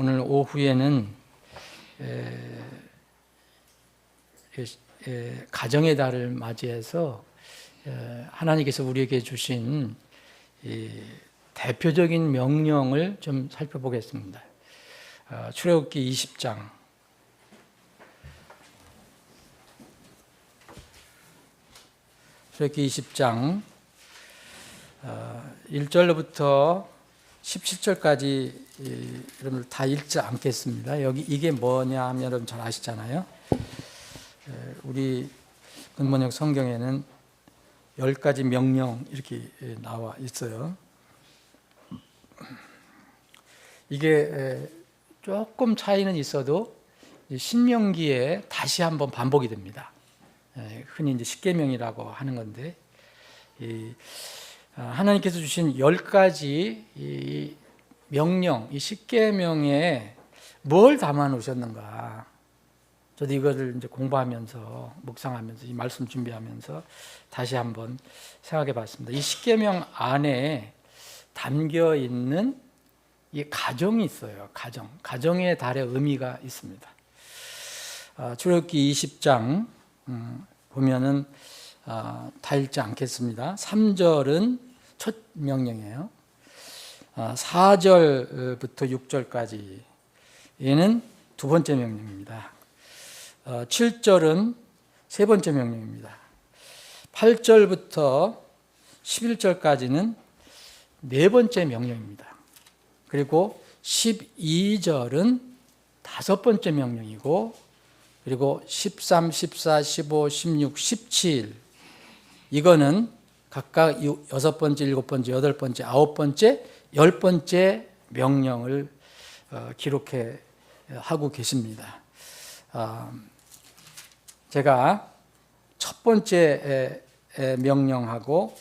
오늘 오후에는 가정의 달을 맞이해서 하나님께서 우리에게 주신 대표적인 명령을 좀 살펴보겠습니다. 출애굽기 20장 출애굽기 20장 1절부터 17절까지 여러분 다 읽지 않겠습니다. 여기 이게 뭐냐 하면 여러분 잘 아시잖아요. 우리 근본역 성경에는 10가지 명령 이렇게 나와 있어요. 이게 조금 차이는 있어도 신명기에 다시 한번 반복이 됩니다. 흔히 이제 십계명이라고 하는 건데, 하나님께서 주신 10가지 이 명령, 이 십계명에 뭘 담아 놓으셨는가? 저도 이거를 이제 공부하면서 묵상하면서 이 말씀 준비하면서 다시 한번 생각해 봤습니다. 이 십계명 안에 담겨 있는 이 가정이 있어요. 가정의 달의 의미가 있습니다. 출애굽기 20장 보면은 다 읽지 않겠습니다. 3절은 첫 명령이에요. 4절부터 6절까지 얘는 두 번째 명령입니다. 7절은 세 번째 명령입니다. 8절부터 11절까지는 네 번째 명령입니다. 그리고 12절은 다섯 번째 명령이고, 그리고 13, 14, 15, 16, 17 이거는 각각 여섯 번째, 일곱 번째, 여덟 번째, 아홉 번째, 열 번째 명령을 기록해 하고 계십니다. 제가 첫 번째 명령하고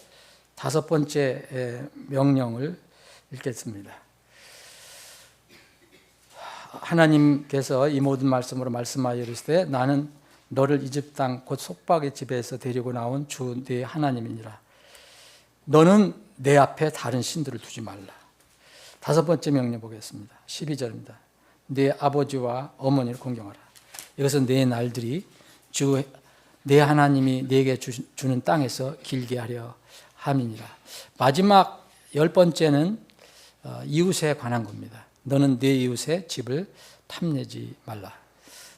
다섯 번째 명령을 읽겠습니다. 하나님께서 이 모든 말씀으로 말씀하여 이르시되 나는 너를 이집 땅 곧 속박의 집에서 데리고 나온 주 네 하나님이니라. 너는 내 앞에 다른 신들을 두지 말라. 다섯 번째 명령 보겠습니다. 12절입니다. 네 아버지와 어머니를 공경하라. 이것은 내 날들이 주 내 하나님이 네게 주는 땅에서 길게 하려 함이니라. 마지막 열 번째는 이웃에 관한 겁니다. 너는 네 이웃의 집을 탐내지 말라.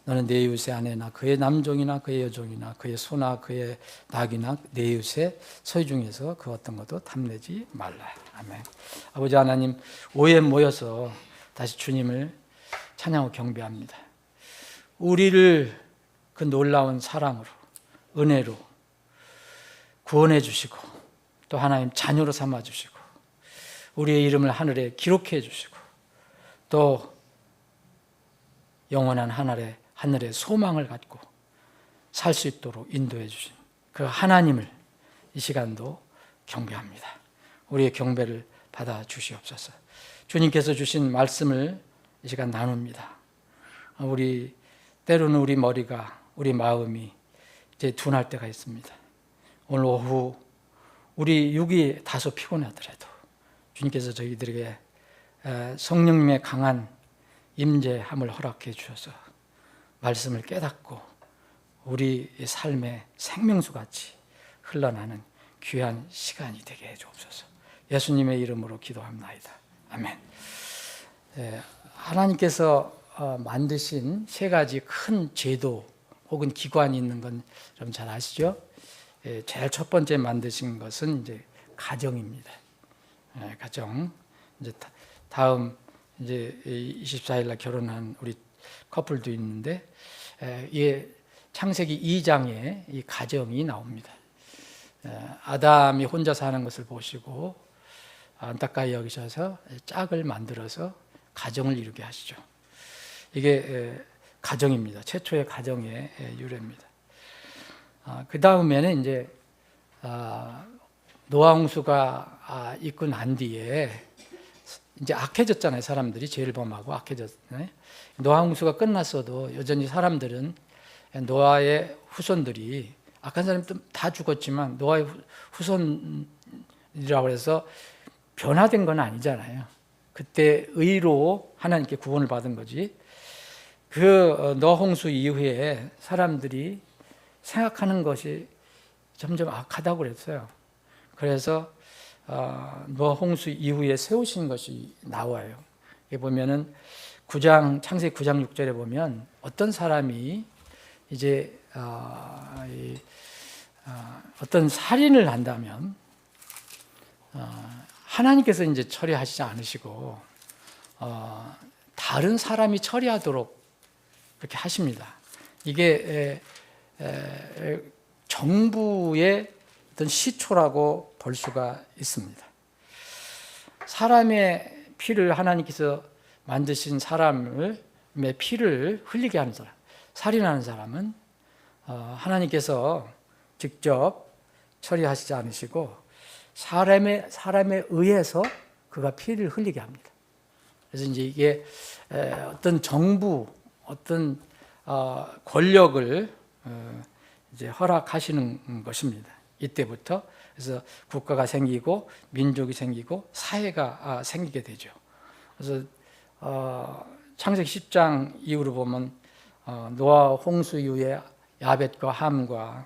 너는 네 이웃의 아내나 그의 남종이나 그의 여종이나 그의 소나 그의 낙이나 네 이웃의 소유 중에서 그 어떤 것도 탐내지 말라. 아멘. 아버지 하나님, 오후에 모여서 다시 주님을 찬양하고 경배합니다. 우리를 그 놀라운 사랑으로, 은혜로 구원해 주시고 또 하나님 자녀로 삼아 주시고 우리의 이름을 하늘에 기록해 주시고 또 영원한 하늘의 소망을 갖고 살 수 있도록 인도해 주신 그 하나님을 이 시간도 경배합니다. 우리의 경배를 받아 주시옵소서. 주님께서 주신 말씀을 이 시간 나눕니다. 때로는 우리 머리가, 우리 마음이 이제 둔할 때가 있습니다. 오늘 오후 우리 육이 다소 피곤하더라도 주님께서 저희들에게 성령님의 강한 임재함을 허락해 주셔서 말씀을 깨닫고 우리 삶의 생명수같이 흘러나는 귀한 시간이 되게 해 주옵소서. 예수님의 이름으로 기도합나이다. 아멘. 하나님께서 만드신 세 가지 큰 제도 혹은 기관이 있는 건 좀 잘 아시죠? 제일 첫 번째 만드신 것은 이제 가정입니다. 가정. 이제 다음 이제 24일 날 결혼한 우리 커플도 있는데, 이 창세기 2장에 이 가정이 나옵니다. 아담이 혼자 사는 것을 보시고 안타까이 여기셔서 짝을 만들어서 가정을 이루게 하시죠. 이게 가정입니다. 최초의 가정의 유래입니다. 그 다음에는 이제 노아 홍수가 있고 난 뒤에 이제 악해졌잖아요. 사람들이 죄를 범하고 악해졌잖아요. 노아 홍수가 끝났어도 여전히 사람들은 노아의 후손들이 악한 사람들 다 죽었지만 노아의 후손이라고 해서 변화된 건 아니잖아요. 그때 의로 하나님께 구원을 받은 거지. 그 노홍수 이후에 사람들이 생각하는 것이 점점 악하다고 그랬어요. 그래서 노홍수 이후에 세우신 것이 나와요. 여기 보면은 창세기 9장 6절에 보면 어떤 사람이 이제 어떤 살인을 한다면 하나님께서 이제 처리하시지 않으시고 다른 사람이 처리하도록 그렇게 하십니다. 이게 정부의 어떤 시초라고 볼 수가 있습니다. 사람의 피를 하나님께서 만드신 사람의 피를 흘리게 하는 사람, 살인하는 사람은 하나님께서 직접 처리하시지 않으시고 사람에 의해서 그가 피를 흘리게 합니다. 그래서 이제 이게 어떤 정부, 어떤 권력을 이제 허락하시는 것입니다. 이때부터 그래서 국가가 생기고 민족이 생기고 사회가 생기게 되죠. 그래서 창세기 10장 이후로 보면 노아 홍수 이후에 야벳과 함과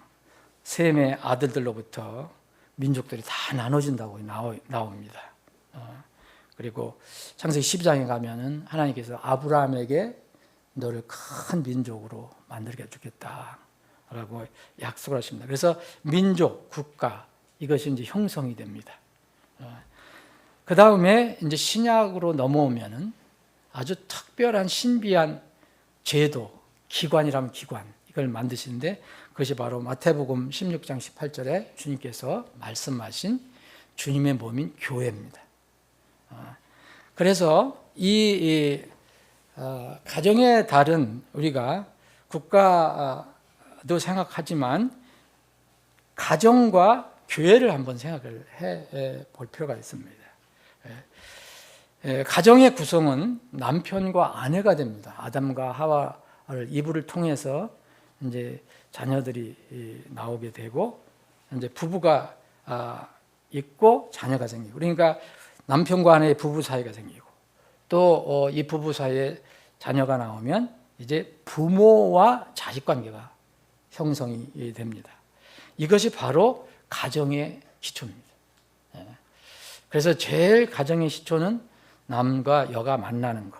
셈의 아들들로부터 민족들이 다 나눠진다고 나옵니다. 그리고 창세기 12장에 가면은 하나님께서 아브라함에게 너를 큰 민족으로 만들게 해주겠다라고 약속을 하십니다. 그래서 민족, 국가 이것이 이제 형성이 됩니다. 그 다음에 이제 신약으로 넘어오면은 아주 특별한 신비한 제도, 기관이라면 기관 이걸 만드시는데 그것이 바로 마태복음 16장 18절에 주님께서 말씀하신 주님의 몸인 교회입니다. 그래서 이 가정의 달은 우리가 국가도 생각하지만 가정과 교회를 한번 생각을 해 볼 필요가 있습니다. 가정의 구성은 남편과 아내가 됩니다. 아담과 하와를 이불을 통해서 이제 자녀들이 나오게 되고 이제 부부가 있고 자녀가 생기고 그러니까 남편과 아내의 부부 사이가 생기고 또 이 부부 사이에 자녀가 나오면 이제 부모와 자식 관계가 형성이 됩니다. 이것이 바로 가정의 기초입니다. 그래서 제일 가정의 기초는 남과 여가 만나는 것.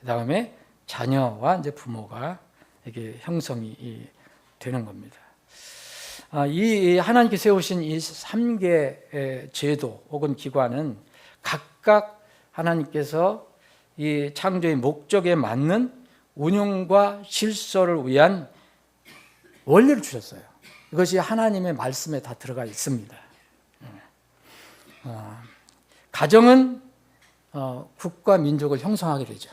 그다음에 자녀와 이제 부모가 이게 형성이 되는 겁니다. 이 하나님께 세우신 이 3개 제도 혹은 기관은 각각 하나님께서 이 창조의 목적에 맞는 운영과 질서를 위한 원리를 주셨어요. 이것이 하나님의 말씀에 다 들어가 있습니다. 가정은 국가 민족을 형성하게 되죠.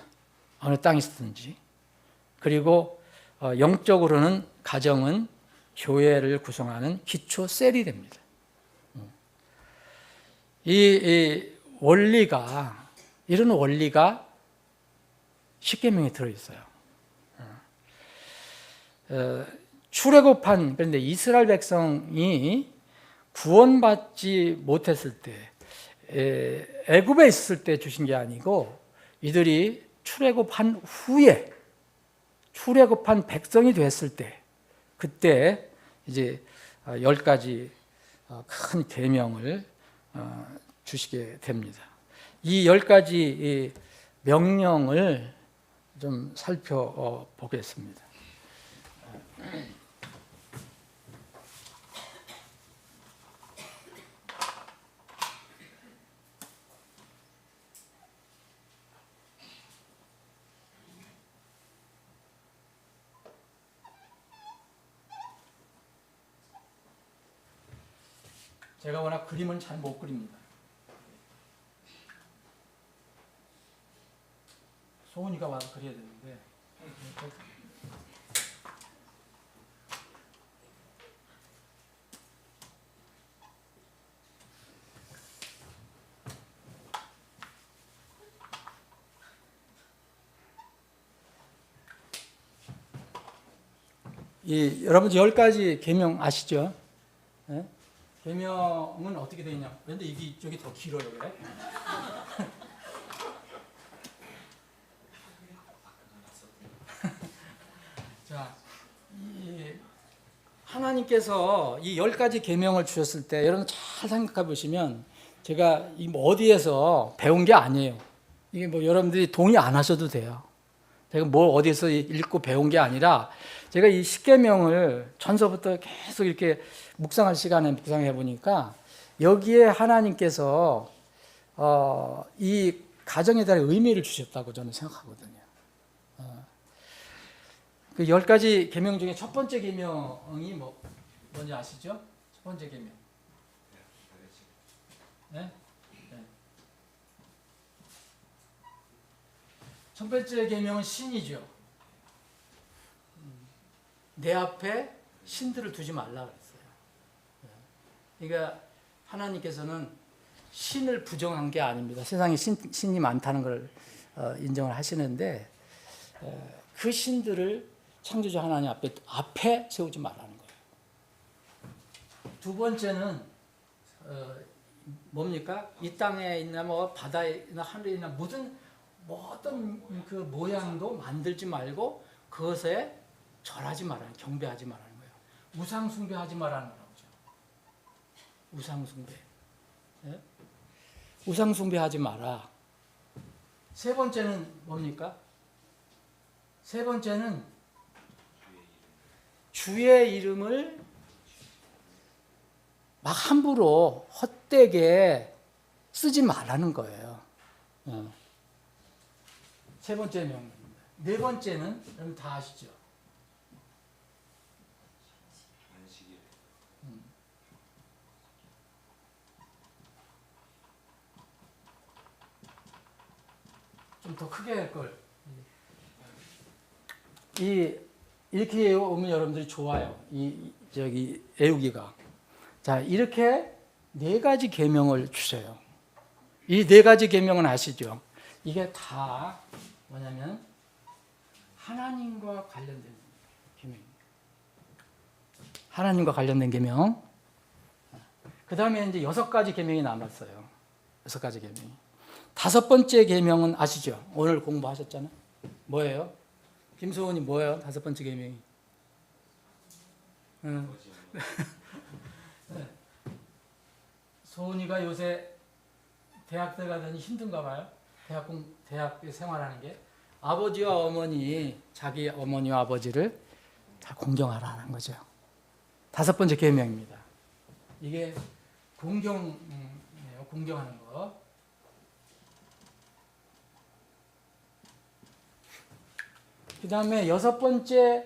어느 땅에 있든지. 그리고 영적으로는 가정은 교회를 구성하는 기초 셀이 됩니다. 이 원리가 이런 원리가 십계명에 들어있어요. 출애굽한 그런데 이스라엘 백성이 구원받지 못했을 때 애굽에 있을 때 주신 게 아니고 이들이 출애굽한 후에 출애굽한 백성이 됐을 때 그때 이제 10가지 큰 계명을 주시게 됩니다. 이 10가지 명령을 좀 살펴보겠습니다. 제가 워낙 그림은 잘 못 그립니다. 소은이가 와서 그려야 되는데 여러분 10가지 계명 아시죠? 네? 계명은 어떻게 되어 있냐? 그런데 이게 이쪽이 더 길어요, 그래? 하나님께서 이 10가지 계명을 주셨을 때 여러분 잘 생각해 보시면 제가 뭐 어디에서 배운 게 아니에요. 이게 뭐 여러분들이 동의 안 하셔도 돼요. 제가 뭐 어디에서 읽고 배운 게 아니라 제가 이 10계명을 전서부터 계속 이렇게 묵상할 시간에 묵상해 보니까 여기에 하나님께서 이 가정에 대한 의미를 주셨다고 저는 생각하거든요. 그 10가지 계명 중에 첫 번째 계명이 뭔지 아시죠? 첫 번째 계명. 네? 네. 첫 번째 계명은 신이죠. 내 앞에 신들을 두지 말라 그랬어요. 그러니까 하나님께서는 신을 부정한 게 아닙니다. 세상에 신이 많다는 걸 인정을 하시는데 그 신들을 창조주 하나님 앞에 세우지 말라는 거예요. 두 번째는 뭡니까? 이 땅에 있나 뭐 바다에 있나 하늘에 있나 어떤 그 모양도 만들지 말고 그것에 절하지 말라는, 경배하지 말라는 거예요. 우상 숭배하지 말라는 거죠. 우상 숭배. 네? 우상 숭배하지 마라. 세 번째는 뭡니까? 세 번째는 주의 이름을 막 함부로 헛되게 쓰지 말라는 거예요. 세 번째 명령입니다. 네 번째는 여러분 다 아시죠? 좀 더 크게 할 걸. 이렇게 오면 여러분들이 좋아요. 애우기가. 자, 이렇게 4가지 계명을 주세요. 이 4가지 계명은 아시죠? 이게 다 뭐냐면 하나님과 관련된 계명입니다. 하나님과 관련된 계명. 그 다음에 이제 6가지 계명이 남았어요. 6가지 계명이. 5번째 계명은 아시죠? 오늘 공부하셨잖아요. 뭐예요? 김소원이 뭐예요? 5번째 계명이. 소은이가 요새 대학 들어가더니 힘든가 봐요. 대학 생활하는 게. 아버지와 어머니, 자기 어머니와 아버지를 다 공경하라는 거죠. 5번째 계명입니다. 이게 공경하는 거. 그 다음에 6번째,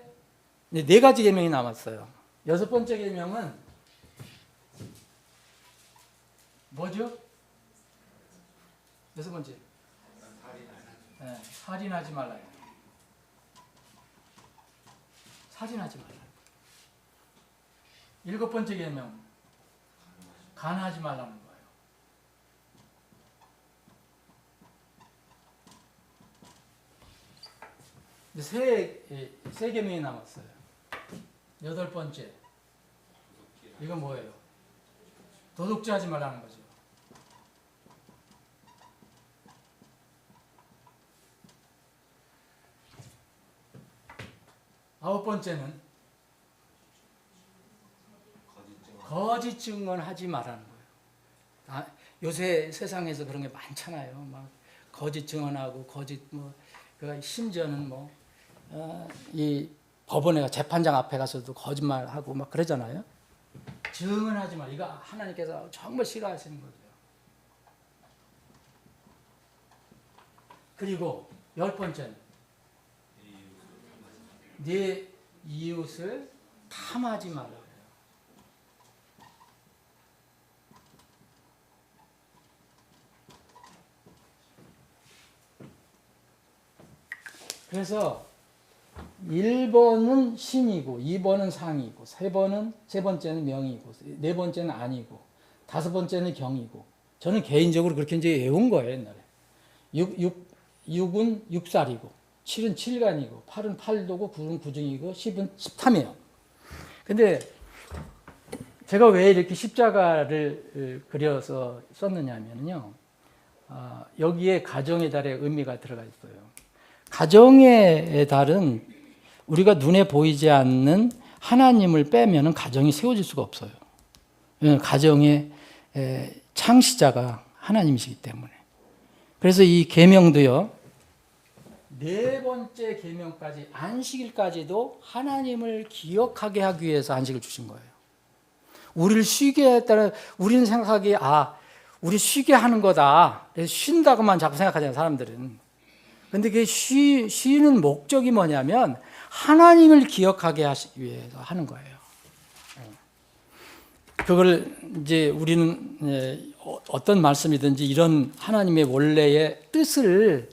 4가지 계명이 남았어요. 6번째 계명은 뭐죠? 6번째. 네, 살인하지 말라. 살인하지 말라. 7번째 계명. 간하지 말라는 거예요. 세 계명이 남았어요. 8번째. 이건 뭐예요? 도둑질하지 말라는 거죠. 아홉 번째는 거짓 증언하지 말라는 거예요. 요새 세상에서 그런 게 많잖아요. 막 거짓 증언하고 심지어는 이 법원에 재판장 앞에 가서도 거짓말하고 막 그러잖아요. 증언하지 마. 이거 하나님께서 정말 싫어하시는 거죠. 그리고 10번째는 네 이웃을 탐하지 말라. 그래서 1번은 신이고 2번은 상이고 세 번째는 명이고 4번째는 아니고 5번째는 경이고 저는 개인적으로 그렇게 이제 외운 거예요. 옛날에 6은 6살이고 7은 7간이고 8은 8도고 9은 9중이고 10은 10탐이에요. 근데 제가 왜 이렇게 십자가를 그려서 썼느냐면요. 여기에 가정의 달의 의미가 들어가 있어요. 가정의 달은 우리가 눈에 보이지 않는 하나님을 빼면은 가정이 세워질 수가 없어요. 가정의 창시자가 하나님이시기 때문에. 그래서 이 계명도요. 네 번째 계명까지 안식일까지도 하나님을 기억하게 하기 위해서 안식을 주신 거예요. 우리를 쉬게 했다는 우리는 생각하기에 우리 쉬게 하는 거다. 그래서 쉰다고만 자꾸 생각하잖아요, 사람들은. 근데 그게 쉬는 목적이 뭐냐면 하나님을 기억하게 하시기 위해서 하는 거예요. 그걸 이제 우리는 어떤 말씀이든지 이런 하나님의 원래의 뜻을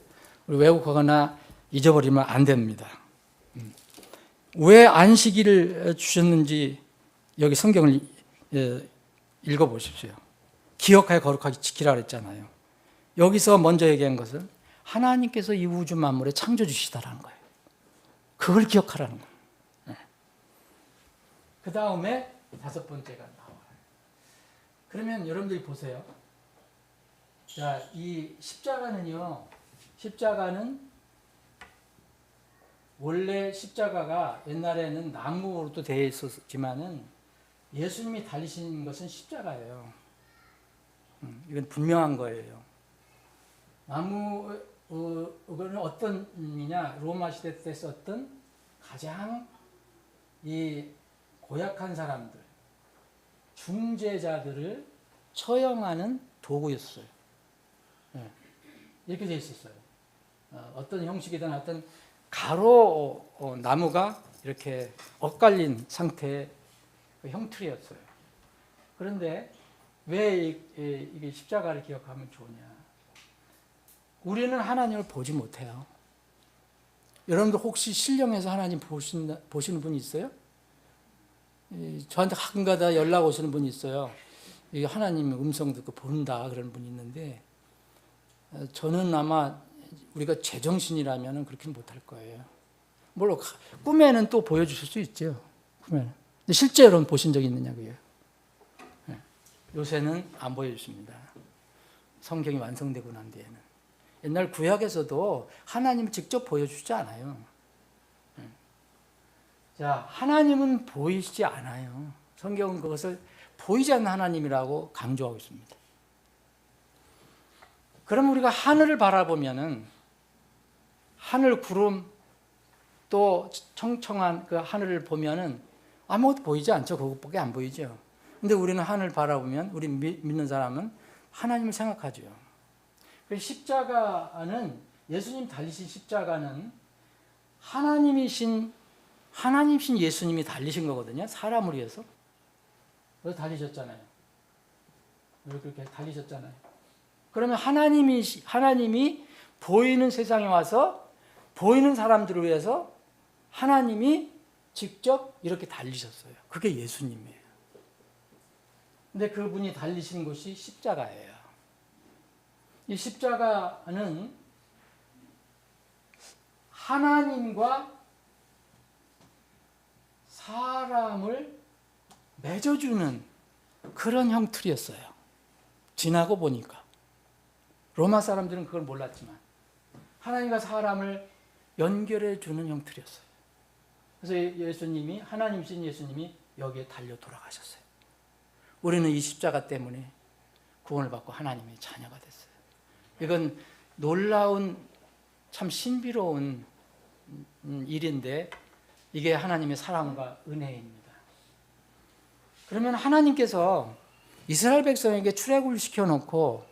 왜곡하거나 잊어버리면 안 됩니다. 왜 안식일을 주셨는지 여기 성경을 읽어보십시오. 기억하여 거룩하게 지키라 그랬잖아요. 여기서 먼저 얘기한 것은 하나님께서 이 우주 만물에 창조주시다라는 거예요. 그걸 기억하라는 거예요. 그 다음에 다섯 번째가 나와요. 그러면 여러분들이 보세요. 자, 이 십자가는 원래 십자가가 옛날에는 나무로도 되어 있었지만은 예수님이 달리신 것은 십자가예요. 이건 분명한 거예요. 이거는 어떤 의미냐? 로마 시대 때 썼던 가장 이 고약한 사람들, 중재자들을 처형하는 도구였어요. 이렇게 되어 있었어요. 어떤 형식이든 어떤 가로 나무가 이렇게 엇갈린 상태의 형틀이었어요. 그런데 왜 이게 십자가를 기억하면 좋으냐? 우리는 하나님을 보지 못해요. 여러분들 혹시 신령해서 하나님 보시는 분이 있어요? 저한테 가끔가다 연락 오시는 분이 있어요. 하나님의 음성 듣고 본다 그런 분이 있는데 저는 아마 우리가 제정신이라면 그렇게 못할 거예요. 물론 꿈에는 또 보여주실 수 있죠. 꿈에는. 근데 실제로는 보신 적이 있느냐고요. 요새는 안 보여주십니다. 성경이 완성되고 난 뒤에는. 옛날 구약에서도 하나님 직접 보여주지 않아요. 자, 하나님은 보이지 않아요. 성경은 그것을 보이지 않는 하나님이라고 강조하고 있습니다. 그럼 우리가 하늘을 바라보면은 하늘 구름 또 청청한 그 하늘을 보면은 아무것도 보이지 않죠. 그것밖에 안 보이죠. 근데 우리는 하늘 바라보면 우리 믿는 사람은 하나님을 생각하죠. 십자가는 예수님 달리신 십자가는 하나님이신 예수님이 달리신 거거든요. 사람을 위해서. 그래서 달리셨잖아요. 그렇게 달리셨잖아요. 그러면 하나님이 보이는 세상에 와서 보이는 사람들을 위해서 하나님이 직접 이렇게 달리셨어요. 그게 예수님이에요. 근데 그분이 달리신 곳이 십자가예요. 이 십자가는 하나님과 사람을 맺어주는 그런 형틀이었어요. 지나고 보니까. 로마 사람들은 그걸 몰랐지만 하나님과 사람을 연결해 주는 형틀이었어요. 그래서 하나님이신 예수님이 여기에 달려 돌아가셨어요. 우리는 이 십자가 때문에 구원을 받고 하나님의 자녀가 됐어요. 이건 놀라운 참 신비로운 일인데 이게 하나님의 사랑과 은혜입니다. 그러면 하나님께서 이스라엘 백성에게 출애굽을 시켜놓고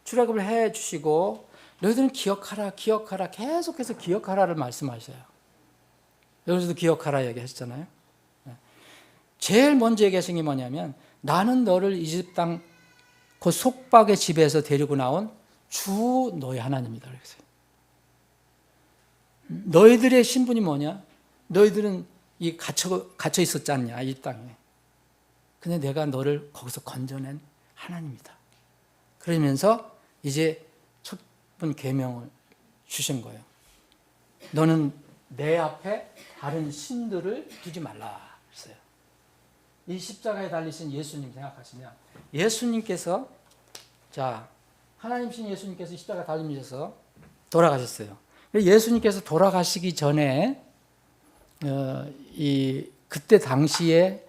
출애굽을 해주시고 너희들은 기억하라 계속해서 기억하라를 말씀하셔요. 여기서도 기억하라 얘기하셨잖아요. 제일 먼저 얘기하신 게 뭐냐면 나는 너를 이집 땅 그 속박의 집에서 데리고 나온 주 너희 하나님이다 그랬어요. 너희들의 신분이 뭐냐? 너희들은 갇혀 있었지 않냐 이 땅에. 근데 내가 너를 거기서 건져낸 하나님이다. 그러면서 이제 첫 번 계명을 주신 거예요. 너는 내 앞에 다른 신들을 두지 말라 했어요. 이 십자가에 달리신 예수님 생각하시면 예수님께서 하나님이신 예수님께서 십자가 달리셔서 돌아가셨어요. 예수님께서 돌아가시기 전에 그때 당시에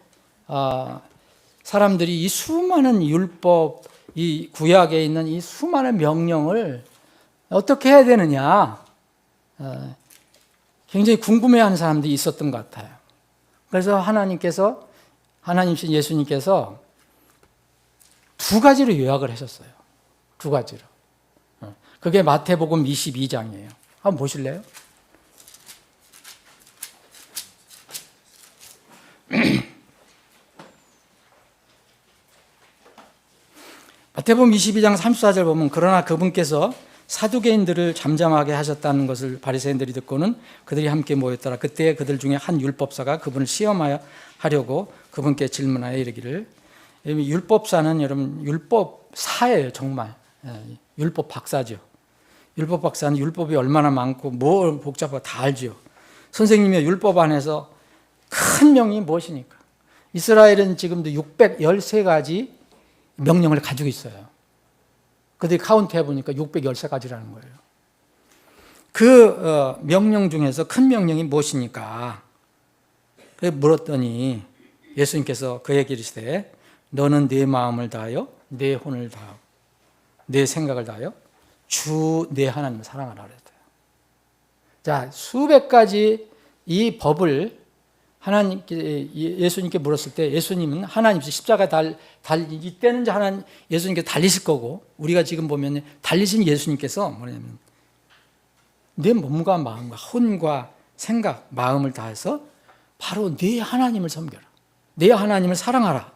사람들이 이 수많은 율법, 이 구약에 있는 이 수많은 명령을 어떻게 해야 되느냐 굉장히 궁금해하는 사람들이 있었던 것 같아요. 그래서 하나님이신 예수님께서 두 가지로 요약을 하셨어요. 두 가지로. 그게 마태복음 22장이에요. 한번 보실래요? 마태복음 22장 34절 보면 그러나 그분께서 사두개인들을 잠잠하게 하셨다는 것을 바리새인들이 듣고는 그들이 함께 모였더라. 그때 그들 중에 한 율법사가 그분을 시험하려고 그분께 질문하여 이르기를, 율법사는 여러분 율법사예요. 정말 율법 박사죠. 율법 박사는 율법이 얼마나 많고 뭘 복잡하고 다 알죠. 선생님의 율법 안에서 큰 명이 무엇이니까? 이스라엘은 지금도 613가지 명령을 가지고 있어요. 그들이 카운트 해보니까 613가지라는 거예요. 그 명령 중에서 큰 명령이 무엇입니까? 그래서 물었더니 예수님께서 그에게 이르시되 너는 네 마음을 다하여 네 혼을 다하고 네 생각을 다하여 주 네 하나님을 사랑하라 그랬어요. 자, 수백 가지 이 법을 예수님께 물었을 때 예수님은 하나님 십자가 이때는 예수님께 달리실 거고, 우리가 지금 보면 달리신 예수님께서 뭐냐면 내 몸과 마음과 혼과 생각, 마음을 다해서 바로 네 하나님을 섬겨라. 네 하나님을 사랑하라.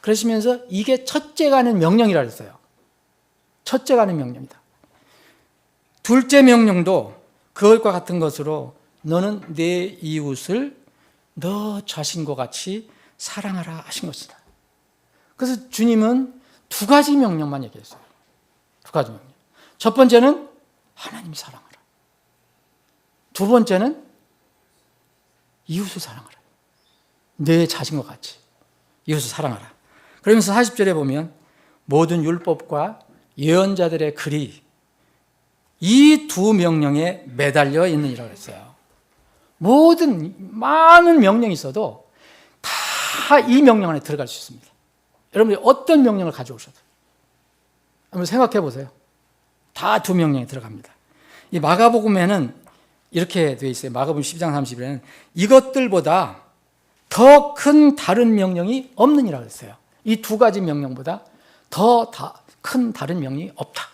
그러시면서 이게 첫째가 하는 명령이라 그랬어요. 첫째가 하는 명령이다. 둘째 명령도 그것과 같은 것으로 너는 네 이웃을 너 자신과 같이 사랑하라 하신 것이다. 그래서 주님은 두 가지 명령만 얘기했어요. 두 가지 명령. 첫 번째는 하나님 사랑하라. 두 번째는 이웃을 사랑하라. 내 자신과 같이 이웃을 사랑하라. 그러면서 40절에 보면 모든 율법과 예언자들의 글이 이 두 명령에 매달려 있느니라 그랬어요. 많은 명령이 있어도 다 이 명령 안에 들어갈 수 있습니다. 여러분이 어떤 명령을 가져오셔도 한번 생각해 보세요. 다 두 명령에 들어갑니다. 이 마가복음에는 이렇게 되어 있어요. 마가복음 10장 30절에는 이것들보다 더 큰 다른 명령이 없느니라 그랬어요. 이 두 가지 명령보다 더 큰 다른 명령이 없다.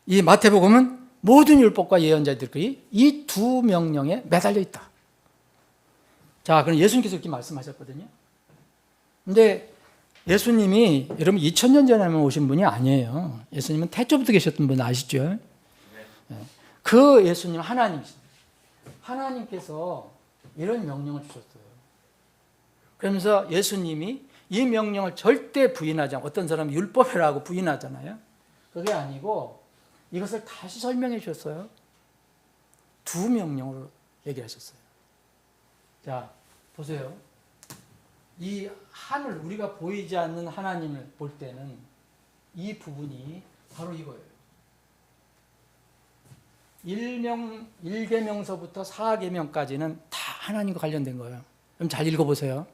이 마태복음은 모든 율법과 예언자들이 이 두 명령에 매달려 있다. 자, 그럼 예수님께서 이렇게 말씀하셨거든요. 근데 예수님이 여러분 2000년 전에 오신 분이 아니에요. 예수님은 태초부터 계셨던 분 아시죠? 그 예수님 하나님이십니다. 하나님께서 이런 명령을 주셨어요. 그러면서 예수님이 이 명령을 절대 부인하지 않고, 어떤 사람은 율법이라고 부인하잖아요. 그게 아니고 이것을 다시 설명해 주셨어요. 두 명령으로 얘기하셨어요. 자, 보세요. 이 하늘, 우리가 보이지 않는 하나님을 볼 때는 이 부분이 바로 이거예요. 1계명서부터 4계명까지는 다 하나님과 관련된 거예요. 그럼 잘 읽어보세요.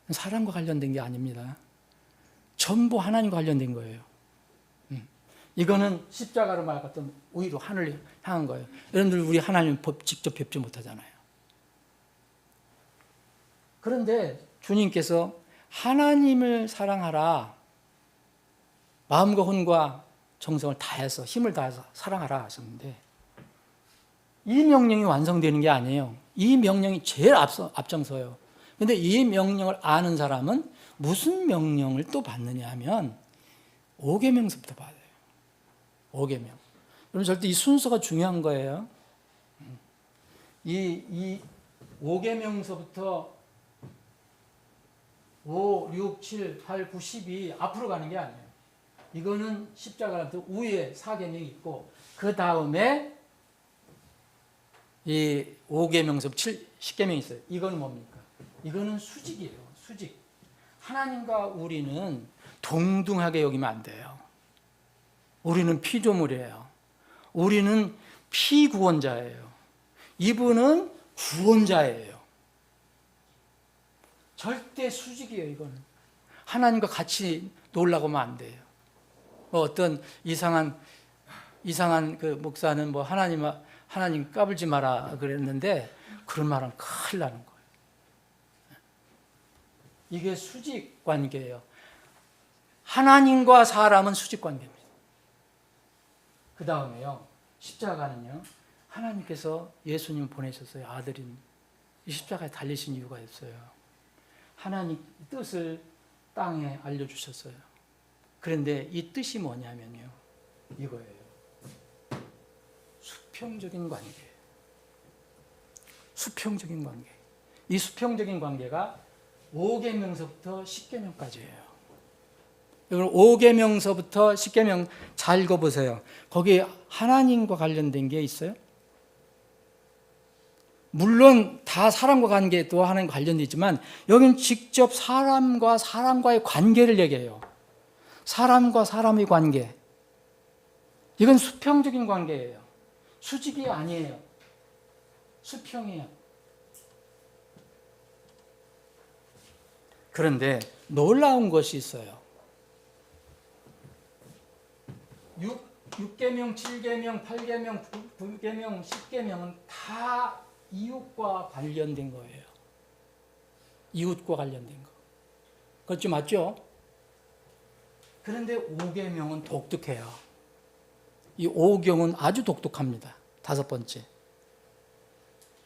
사람과 관련된 게 아닙니다. 전부 하나님과 관련된 거예요. 이거는 십자가로 말했던 오히려 하늘을 향한 거예요. 여러분들 우리 하나님 직접 뵙지 못하잖아요. 그런데 주님께서 하나님을 사랑하라, 마음과 혼과 정성을 다해서 힘을 다해서 사랑하라 하셨는데, 이 명령이 완성되는 게 아니에요. 이 명령이 제일 앞장서요. 그런데 이 명령을 아는 사람은 무슨 명령을 또 받느냐 하면 5계명서부터 받아요. 5계명. 여러분 절대 이 순서가 중요한 거예요. 이 5계명서부터 5, 6, 7, 8, 9, 10이 앞으로 가는 게 아니에요. 이거는 십자가한테 위에 4계명이 있고, 그 다음에 이 5계명서부터 10계명이 있어요. 이건 뭡니까? 이거는 수직이에요. 수직. 하나님과 우리는 동등하게 여기면 안 돼요. 우리는 피조물이에요. 우리는 피구원자예요. 이분은 구원자예요. 절대 수직이에요. 이거는 하나님과 같이 놀라고 하면 안 돼요. 뭐 어떤 이상한 그 목사는 뭐 하나님 까불지 마라 그랬는데 그런 말은 큰일 나는 거예요. 이게 수직 관계예요. 하나님과 사람은 수직 관계입니다. 그 다음에요, 십자가는요, 하나님께서 예수님 보내셨어요. 아들인 이 십자가에 달리신 이유가 있어요. 하나님 뜻을 땅에 알려주셨어요. 그런데 이 뜻이 뭐냐면요, 이거예요. 수평적인 관계예요. 수평적인 관계. 이 수평적인 관계가 5계명서부터 10계명까지예요. 이걸 5계명서부터 10계명 잘 읽어보세요. 거기에 하나님과 관련된 게 있어요. 물론 다 사람과 관계도 하나님과 관련돼 있지만 여기는 직접 사람과의 관계를 얘기해요. 사람과 사람의 관계. 이건 수평적인 관계예요. 수직이 아니에요. 수평이에요. 그런데 놀라운 것이 있어요. 6계명, 7계명, 8계명, 9계명, 10계명은 다 이웃과 관련된 거예요. 이웃과 관련된 거. 그렇죠? 맞죠? 그런데 5계명은 독특해요. 이 5계명은 아주 독특합니다. 5번째.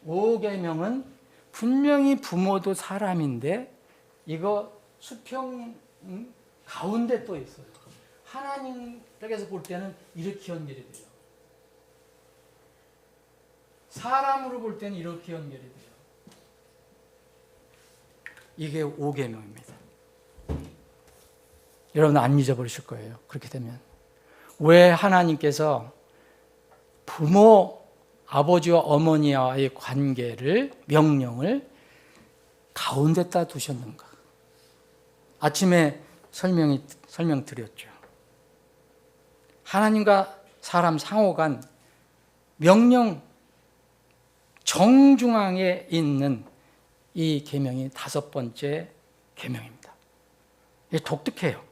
5계명은 분명히 부모도 사람인데 이거 수평 가운데 또 있어요. 하나님에게서 볼 때는 이렇게 연결이 돼요. 사람으로 볼 때는 이렇게 연결이 돼요. 이게 5계명입니다. 여러분 안 잊어버리실 거예요. 그렇게 되면. 왜 하나님께서 부모, 아버지와 어머니와의 관계를, 명령을 가운데다 두셨는가? 아침에 설명드렸죠. 하나님과 사람 상호간 명령 정중앙에 있는 이 계명이 5번째 계명입니다. 이게 독특해요.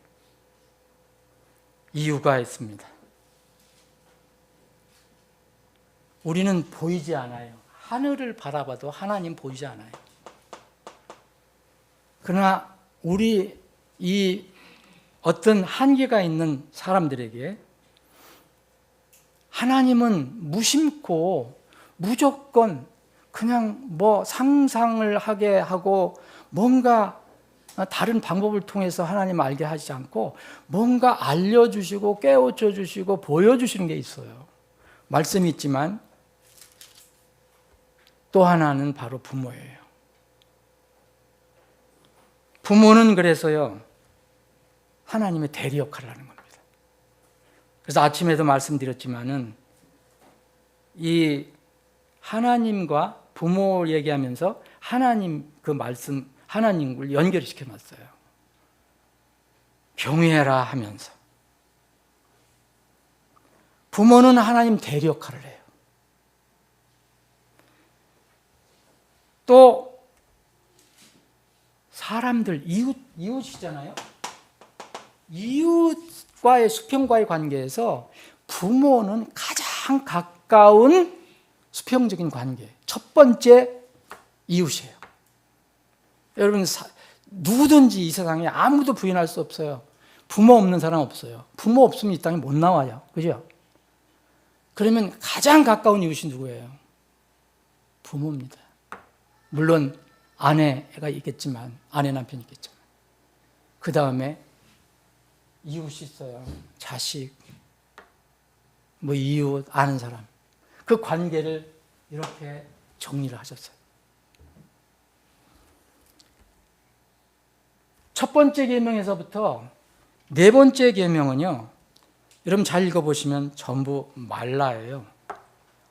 이유가 있습니다. 우리는 보이지 않아요. 하늘을 바라봐도 하나님 보이지 않아요. 그러나 우리 이 어떤 한계가 있는 사람들에게 하나님은 무심코 무조건 그냥 뭐 상상을 하게 하고 뭔가 다른 방법을 통해서 하나님 알게 하지 않고 뭔가 알려주시고 깨우쳐 주시고 보여주시는 게 있어요. 말씀이 있지만 또 하나는 바로 부모예요. 부모는 그래서요, 하나님의 대리 역할을 하는 겁니다. 그래서 아침에도 말씀드렸지만은 이 하나님과 부모 얘기하면서 하나님 그 말씀, 하나님을 연결시켜 놨어요. 경외해라 하면서. 부모는 하나님 대리 역할을 해요. 또 사람들, 이웃이잖아요. 이웃과의 수평과의 관계에서 부모는 가장 가까운 수평적인 관계. 첫 번째 이웃이에요. 여러분, 누구든지 이 세상에 아무도 부인할 수 없어요. 부모 없는 사람 없어요. 부모 없으면 이 땅에 못 나와요. 그죠? 그러면 가장 가까운 이웃이 누구예요? 부모입니다. 물론 아내가 있겠지만, 아내 남편이 있겠지만. 그 다음에 이웃이 있어요. 자식, 뭐 이웃, 아는 사람. 그 관계를 이렇게 정리를 하셨어요. 첫 번째 계명에서부터 네 번째 계명은요, 여러분 잘 읽어보시면 전부 말라예요.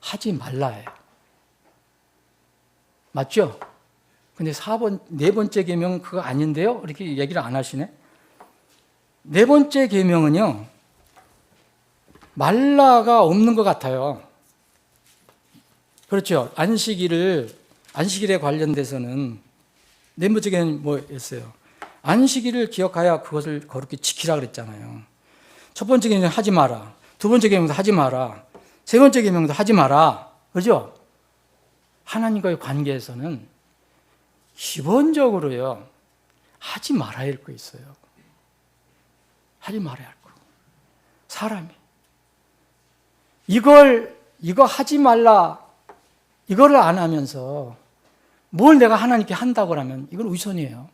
하지 말라예요. 맞죠? 근데 네 번째 계명은 그거 아닌데요? 이렇게 얘기를 안 하시네. 네 번째 계명은요, 말라가 없는 것 같아요. 그렇죠? 안식일에 관련돼서는 네 번째는 뭐였어요? 안식일을 기억하여 그것을 거룩히 지키라 그랬잖아요. 첫 번째 계명은 하지 마라. 두 번째 계명도 하지 마라. 세 번째 계명도 하지 마라. 그죠? 하나님과의 관계에서는 기본적으로요, 하지 말아야 할 거 있어요. 하지 말아야 할 거. 사람이. 이거 하지 말라. 이거를 안 하면서 뭘 내가 하나님께 한다고 하면 이건 위선이에요.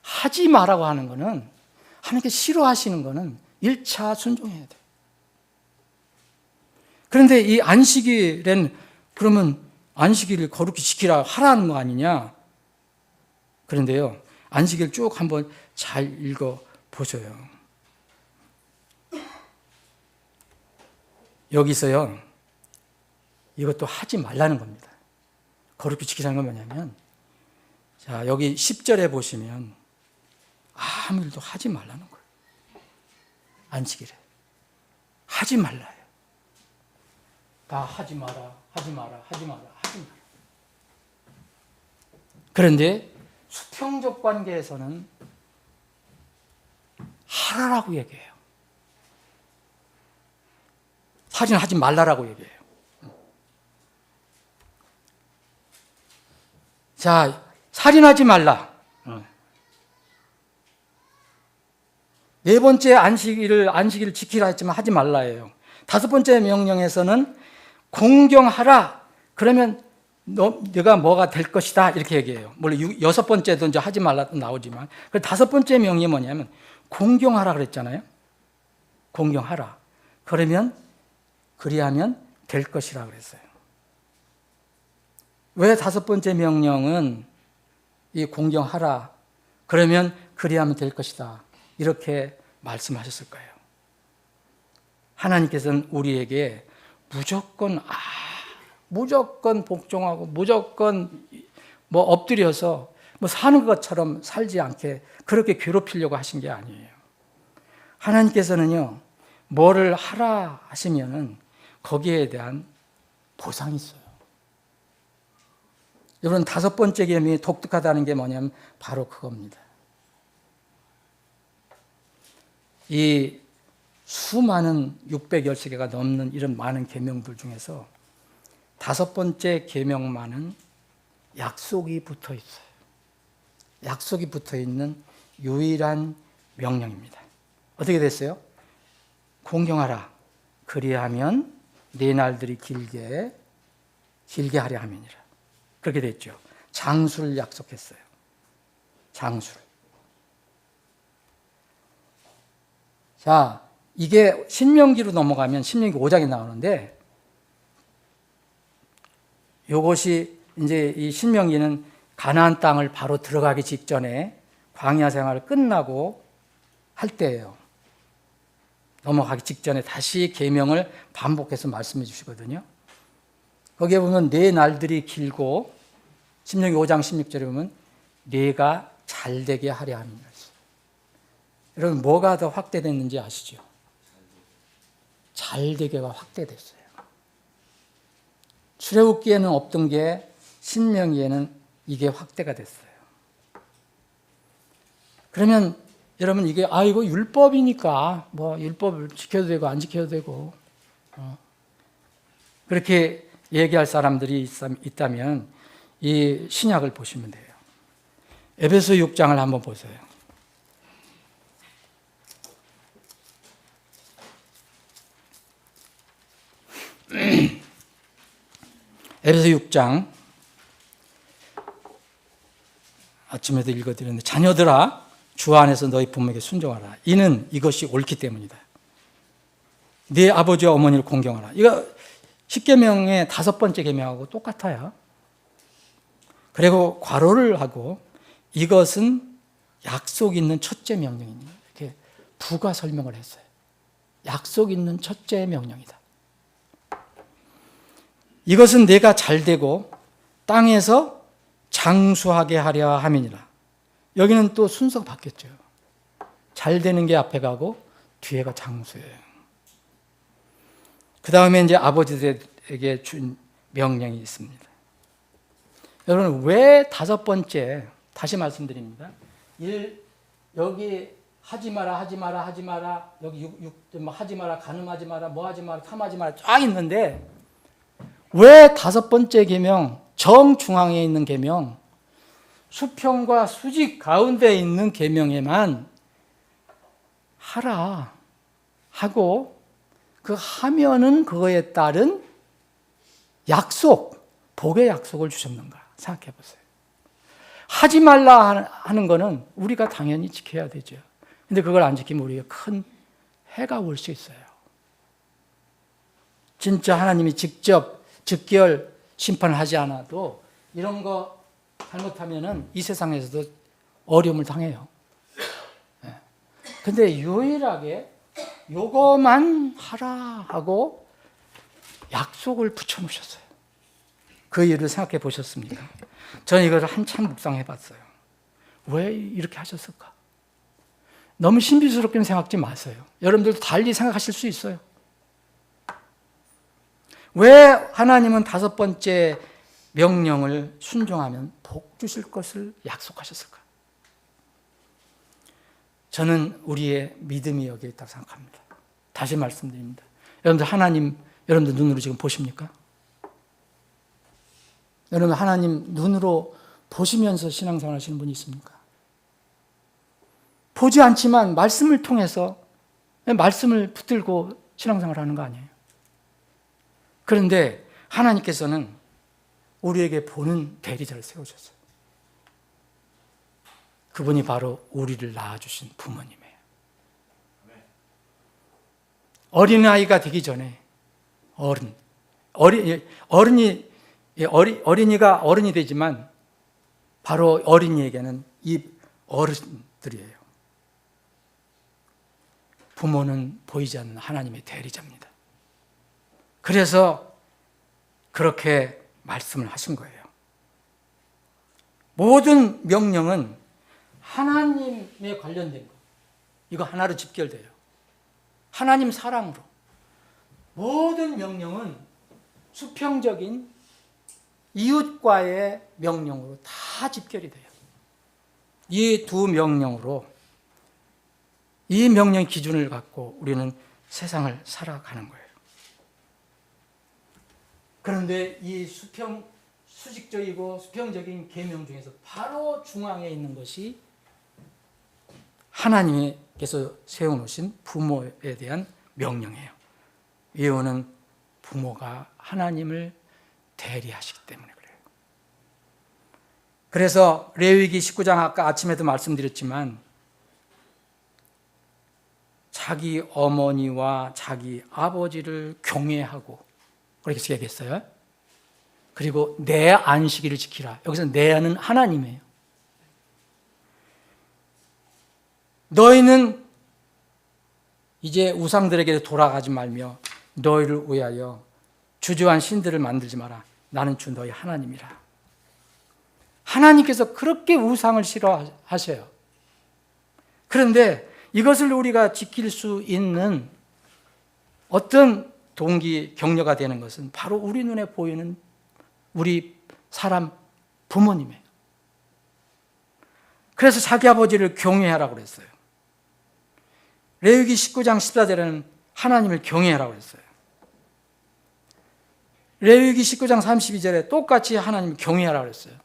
하지 마라고 하는 거는, 하나님께 싫어하시는 거는 1차 순종해야 돼. 그런데 이 안식일엔 그러면 안식일을 거룩히 지키라 하라는 거 아니냐? 그런데요, 안식일 쭉 한번 잘 읽어 보셔요. 여기서요, 이것도 하지 말라는 겁니다. 거룩히 지키라는 건 뭐냐면, 자, 여기 10절에 보시면 아무 일도 하지 말라는 거예요. 안식일에. 하지 말라요. 다 하지 마라, 하지 마라, 하지 마라, 하지 마라. 그런데 수평적 관계에서는 하라라고 얘기해요. 살인을 하지 말라라고 얘기해요. 자, 살인하지 말라. 네 번째 안식일을 지키라 했지만 하지 말라예요. 다섯 번째 명령에서는 공경하라. 그러면 네가 뭐가 될 것이다. 이렇게 얘기해요. 물론 여섯 번째도 이제 하지 말라도 나오지만, 다섯 번째 명령이 뭐냐면 공경하라 그랬잖아요. 공경하라. 그리하면 될 것이라 그랬어요. 왜 다섯 번째 명령은 이 공경하라, 그러면 그리하면 될 것이다, 이렇게 말씀하셨을까요? 하나님께서는 우리에게 무조건 복종하고 무조건 엎드려서 사는 것처럼 살지 않게 그렇게 괴롭히려고 하신 게 아니에요. 하나님께서는요, 뭐를 하라 하시면은 거기에 대한 보상이 있어요. 여러분, 다섯 번째 계명이 독특하다는 게 뭐냐면 바로 그겁니다. 이 수많은 613개가 넘는 이런 많은 계명들 중에서 다섯 번째 계명만은 약속이 붙어 있어요. 약속이 붙어 있는 유일한 명령입니다. 어떻게 됐어요? 공경하라. 그리하면 네 날들이 길게 하려 함이니라. 그렇게 됐죠. 장수를 약속했어요. 장수를. 자, 이게 신명기로 넘어가면 신명기 5장에 나오는데, 이것이 이제 이 신명기는 가나안 땅을 바로 들어가기 직전에 광야 생활을 끝나고 할 때예요. 넘어가기 직전에 다시 계명을 반복해서 말씀해 주시거든요. 거기에 보면 네 날들이 길고, 신명기 5장 16절에 보면 네가 잘되게 하려 함이라. 여러분, 뭐가 더 확대됐는지 아시죠? 잘되게가 확대됐어요. 출애굽기에는 없던 게 신명기에는 이게 확대가 됐어요. 그러면 여러분, 이게 이거 율법이니까 율법을 지켜도 되고 안 지켜도 되고 그렇게 얘기할 사람들이 있다면 이 신약을 보시면 돼요. 에베소 6장을 한번 보세요. 에베소 6장, 아침에도 읽어드렸는데, 자녀들아 주 안에서 너희 부모에게 순종하라. 이것이 옳기 때문이다. 네 아버지와 어머니를 공경하라. 이거 10계명의 다섯 번째 계명하고 똑같아요. 그리고 괄호를 하고 이것은 약속 있는 첫째 명령입니다. 이렇게 부가 설명을 했어요. 약속 있는 첫째 명령이다. 이것은 내가 잘되고 땅에서 장수하게 하려 함이니라. 여기는 또 순서가 바뀌었죠. 잘되는 게 앞에 가고 뒤에가 장수예요. 그 다음에 이제 아버지들에게 준 명령이 있습니다. 여러분, 왜 다섯 번째, 다시 말씀드립니다. 여기 하지 마라, 하지 마라, 하지 마라, 여기 뭐 하지 마라, 간음하지 마라, 뭐 하지 마라, 탐하지 마라 쫙 있는데 왜 다섯 번째 계명, 정중앙에 있는 계명, 수평과 수직 가운데 있는 계명에만 하라 하고 그 하면은 그거에 따른 약속, 복의 약속을 주셨는가 생각해 보세요. 하지 말라 하는 거는 우리가 당연히 지켜야 되죠. 근데 그걸 안 지키면 우리가 큰 해가 올 수 있어요. 진짜 하나님이 직접 즉결 심판을 하지 않아도 이런 거 잘못하면은 이 세상에서도 어려움을 당해요. 근데 유일하게 요거만 하라 하고 약속을 붙여놓으셨어요. 그 이유를 생각해 보셨습니까? 저는 이걸 한참 묵상해 봤어요. 왜 이렇게 하셨을까? 너무 신비스럽게 생각하지 마세요. 여러분들도 달리 생각하실 수 있어요. 왜 하나님은 다섯 번째 명령을 순종하면 복 주실 것을 약속하셨을까? 저는 우리의 믿음이 여기에 있다고 생각합니다. 다시 말씀드립니다. 여러분들 하나님, 여러분들 눈으로 지금 보십니까? 여러분 하나님 눈으로 보시면서 신앙생활 하시는 분이 있습니까? 보지 않지만 말씀을 통해서 말씀을 붙들고 신앙생활 하는 거 아니에요? 그런데 하나님께서는 우리에게 보는 대리자를 세우셨어요. 그분이 바로 우리를 낳아주신 부모님이에요. 어린아이가 되기 전에 어린이가 어른이 되지만 바로 어린이에게는 이 어른들이에요. 부모는 보이지 않는 하나님의 대리자입니다. 그래서 그렇게 말씀을 하신 거예요. 모든 명령은 하나님에 관련된 거. 이거 하나로 집결돼요. 하나님 사랑으로. 모든 명령은 수평적인 이웃과의 명령으로 다 집결이 돼요. 이 두 명령으로, 이 명령의 기준을 갖고 우리는 세상을 살아가는 거예요. 그런데 이 수직적이고 수평적인 계명 중에서 바로 중앙에 있는 것이 하나님께서 세워놓으신 부모에 대한 명령이에요. 이유는 부모가 하나님을 대리하시기 때문에 그래요. 그래서 레위기 19장 아까 아침에도 말씀드렸지만 자기 어머니와 자기 아버지를 경외하고 그렇게 얘기했어요. 그리고 내 안식일을 지키라. 여기서 내는 하나님이에요. 너희는 이제 우상들에게 돌아가지 말며 너희를 위하여 주저한 신들을 만들지 마라. 나는 주 너희 하나님이라. 하나님께서 그렇게 우상을 싫어하셔요. 그런데 이것을 우리가 지킬 수 있는 어떤 동기, 격려가 되는 것은 바로 우리 눈에 보이는 우리 사람 부모님이에요. 그래서 자기 아버지를 경외하라고 그랬어요. 레위기 19장 14절에는 하나님을 경외하라고 했어요. 레위기 19장 32절에 똑같이 하나님을 경외하라고 했어요.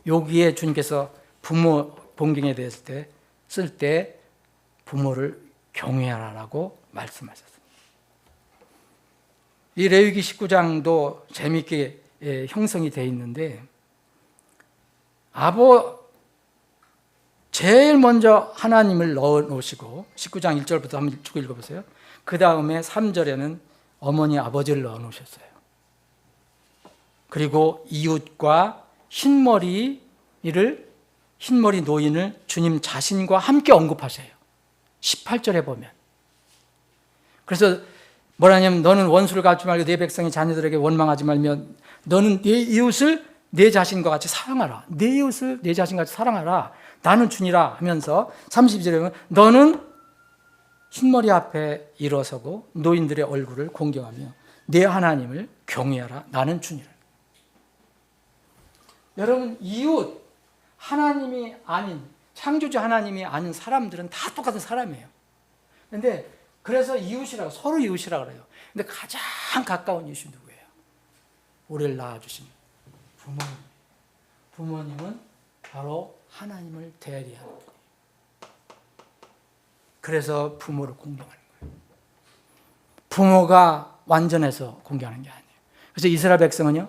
여기에 주님께서 부모 본경에 대했을 때 쓸 때 부모를 경외하라고 말씀하셨어요. 이 레위기 19장도 재미있게 형성이 되어 있는데 제일 먼저 하나님을 넣어 놓으시고 19장 1절부터 한번 쭉 읽어보세요. 그 다음에 3절에는 어머니 아버지를 넣어 놓으셨어요. 그리고 이웃과 흰머리 노인을 주님 자신과 함께 언급하세요. 18절에 보면. 그래서 뭐라냐면 너는 원수를 갚지 말고 내 백성의 자녀들에게 원망하지 말며 너는 네 이웃을 내 자신과 같이 사랑하라. 내 이웃을 내 자신과 같이 사랑하라. 나는 주니라 하면서 32절에 보면 너는 흰머리 앞에 일어서고 노인들의 얼굴을 공경하며 내 하나님을 경외하라. 나는 주니라. 여러분, 이웃, 하나님이 아닌, 창조주 하나님이 아닌 사람들은 다 똑같은 사람이에요. 근데 그래서 이웃이라고, 서로 이웃이라고 그래요. 근데 가장 가까운 이웃이 누구예요? 우리를 낳아주신 부모님. 부모님은 바로 하나님을 대리하는 분이에요. 그래서 부모를 공경하는 거예요. 부모가 완전해서 공경하는 게 아니에요. 그래서 이스라엘 백성은요,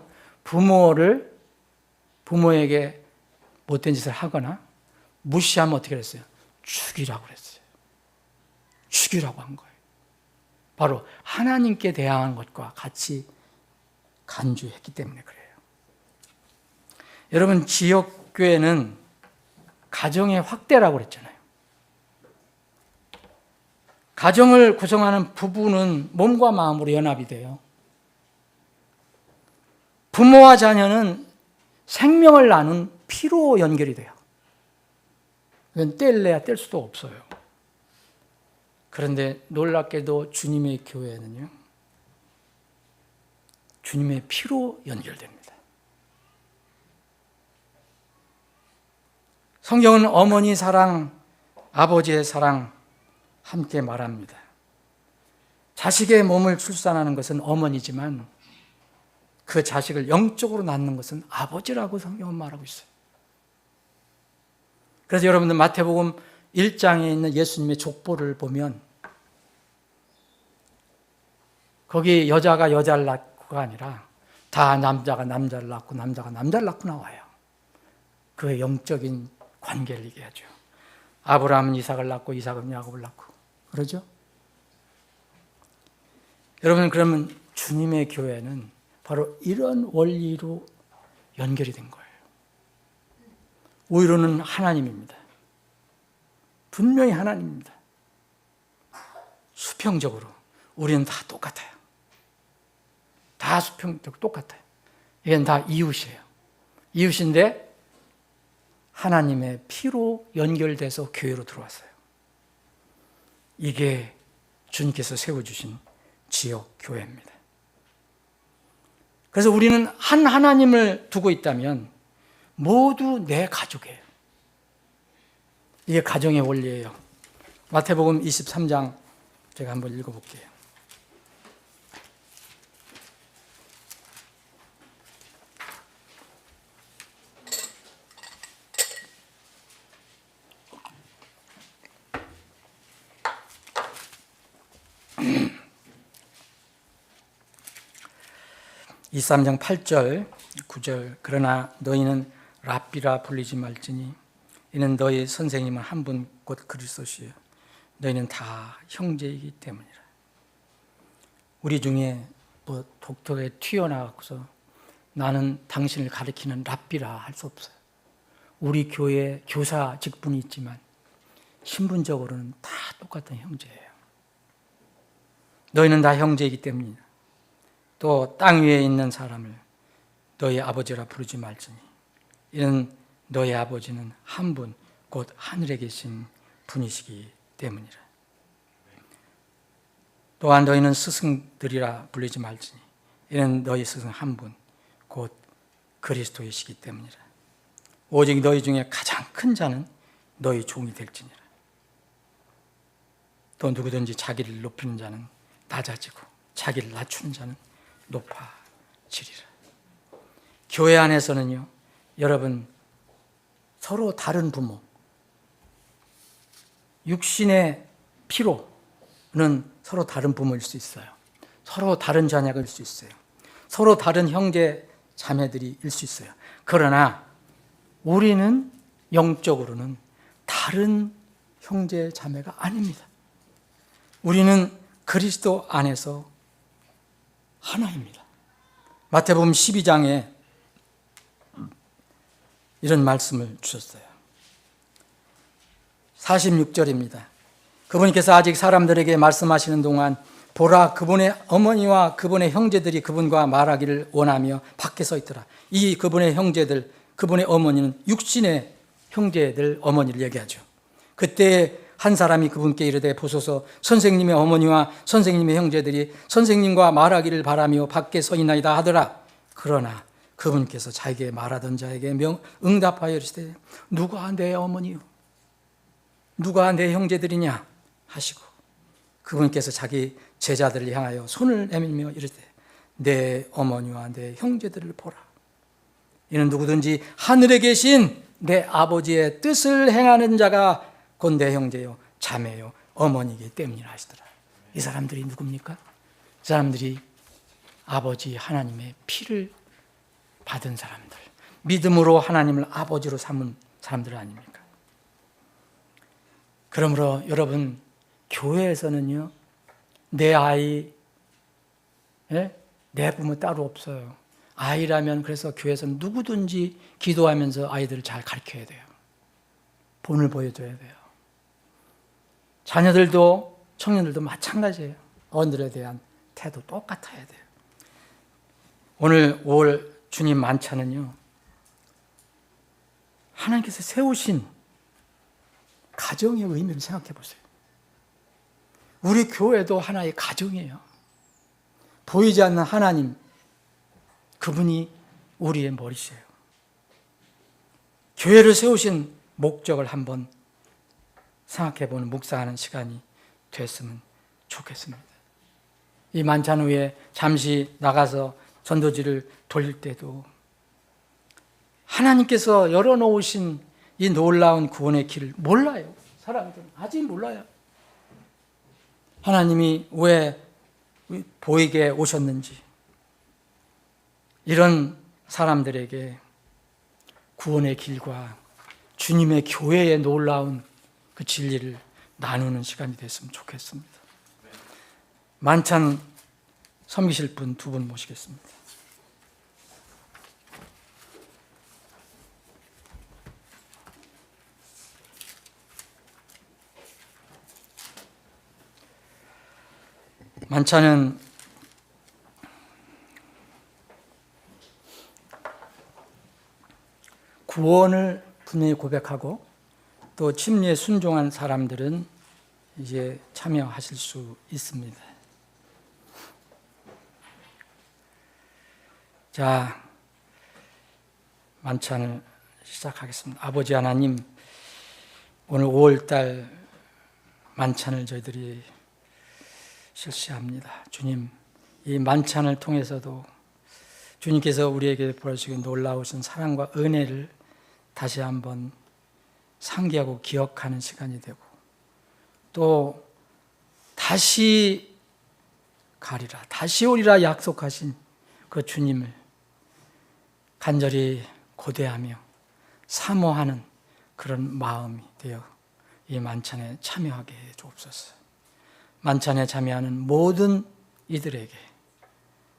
부모에게 못된 짓을 하거나 무시하면 어떻게 했어요? 죽이라고 그랬어요. 죽이라고 한 거예요. 바로 하나님께 대항한 것과 같이 간주했기 때문에 그래요. 여러분, 지역교회는 가정의 확대라고 그랬잖아요. 가정을 구성하는 부부는 몸과 마음으로 연합이 돼요. 부모와 자녀는 생명을 나눈 피로 연결이 돼요. 이건 뗄래야 뗄 수도 없어요. 그런데 놀랍게도 주님의 교회는요, 주님의 피로 연결됩니다. 성경은 어머니 사랑, 아버지의 사랑 함께 말합니다. 자식의 몸을 출산하는 것은 어머니지만 그 자식을 영적으로 낳는 것은 아버지라고 성경은 말하고 있어요. 그래서 여러분들 마태복음 1장에 있는 예수님의 족보를 보면 거기 여자가 여자를 낳고가 아니라 다 남자가 남자를 낳고 남자가 남자를 낳고 나와요. 그의 영적인 관계를 얘기하죠. 아브라함은 이삭을 낳고 이삭은 야곱을 낳고 그러죠? 여러분, 그러면 주님의 교회는 바로 이런 원리로 연결이 된 거예요. 오히려는 하나님입니다. 분명히 하나님입니다. 수평적으로 우리는 다 똑같아요. 다 수평적으로 똑같아요. 이건 다 이웃이에요. 이웃인데 하나님의 피로 연결돼서 교회로 들어왔어요. 이게 주님께서 세워주신 지역 교회입니다. 그래서 우리는 한 하나님을 두고 있다면 모두 내 가족이에요. 이게 가정의 원리예요. 마태복음 23장 제가 한번 읽어볼게요. 이 3장 8절 9절 그러나 너희는 랍비라 불리지 말지니 이는 너희 선생님은 한 분 곧 그리스도시요 너희는 다 형제이기 때문이라. 우리 중에 뭐 독특하게 튀어나와서 나는 당신을 가리키는 랍비라 할 수 없어요. 우리 교회 교사 직분이 있지만 신분적으로는 다 똑같은 형제예요. 너희는 다 형제이기 때문이다. 또 땅 위에 있는 사람을 너희 아버지라 부르지 말지니 이는 너희 아버지는 한 분 곧 하늘에 계신 분이시기 때문이라. 또한 너희는 스승들이라 불리지 말지니 이는 너희 스승 한 분 곧 그리스도이시기 때문이라. 오직 너희 중에 가장 큰 자는 너희 종이 될지니라. 또 누구든지 자기를 높이는 자는 낮아지고 자기를 낮추는 자는 높아지리라. 교회 안에서는요, 여러분 서로 다른 부모, 육신의 피로는 서로 다른 부모일 수 있어요. 서로 다른 자녀일 수 있어요. 서로 다른 형제 자매들이 일 수 있어요. 그러나 우리는 영적으로는 다른 형제 자매가 아닙니다. 우리는 그리스도 안에서 하나입니다. 마태복음 12장에 이런 말씀을 주셨어요. 46절입니다. 그분께서 아직 사람들에게 말씀하시는 동안 보라, 그분의 어머니와 그분의 형제들이 그분과 말하기를 원하며 밖에 서 있더라. 이 그분의 형제들, 그분의 어머니는 육신의 형제들 어머니를 얘기하죠. 그때 한 사람이 그분께 이르되 보소서, 선생님의 어머니와 선생님의 형제들이 선생님과 말하기를 바라며 밖에 서 있나이다 하더라. 그러나 그분께서 자기에게 말하던 자에게 응답하여 이르시되 누가 내 어머니요 누가 내 형제들이냐 하시고 그분께서 자기 제자들을 향하여 손을 내밀며 이르되 내 어머니와 내 형제들을 보라. 이는 누구든지 하늘에 계신 내 아버지의 뜻을 행하는 자가 곧 내 형제요 자매요 어머니이기 때문이라 하시더라. 이 사람들이 누굽니까? 이 사람들이 아버지 하나님의 피를 받은 사람들, 믿음으로 하나님을 아버지로 삼은 사람들 아닙니까? 그러므로 여러분, 교회에서는요, 내 아이, 내 부모 따로 없어요. 아이라면 그래서 교회에서는 누구든지 기도하면서 아이들을 잘 가르쳐야 돼요. 본을 보여줘야 돼요. 자녀들도 청년들도 마찬가지예요. 어른들에 대한 태도 똑같아야 돼요. 오늘 5월 주님 만찬은요, 하나님께서 세우신 가정의 의미를 생각해 보세요. 우리 교회도 하나의 가정이에요. 보이지 않는 하나님, 그분이 우리의 머리시에요. 교회를 세우신 목적을 한번 생각해보는 묵상하는 시간이 됐으면 좋겠습니다. 이 만찬 후에 잠시 나가서 전도지를 돌릴 때도 하나님께서 열어놓으신 이 놀라운 구원의 길을 몰라요. 사람들은 아직 몰라요. 하나님이 왜 보이게 오셨는지, 이런 사람들에게 구원의 길과 주님의 교회의 놀라운 그 진리를 나누는 시간이 됐으면 좋겠습니다. 만찬 섬기실 분 두 분 모시겠습니다. 만찬은 구원을 분명히 고백하고 또 침례에 순종한 사람들은 이제 참여하실 수 있습니다. 자, 만찬을 시작하겠습니다. 아버지 하나님, 오늘 5월달 만찬을 저희들이 실시합니다. 주님, 이 만찬을 통해서도 주님께서 우리에게 보여주신 놀라우신 사랑과 은혜를 다시 한번 상기하고 기억하는 시간이 되고, 또 다시 가리라, 다시 오리라 약속하신 그 주님을 간절히 고대하며 사모하는 그런 마음이 되어 이 만찬에 참여하게 해 주옵소서. 만찬에 참여하는 모든 이들에게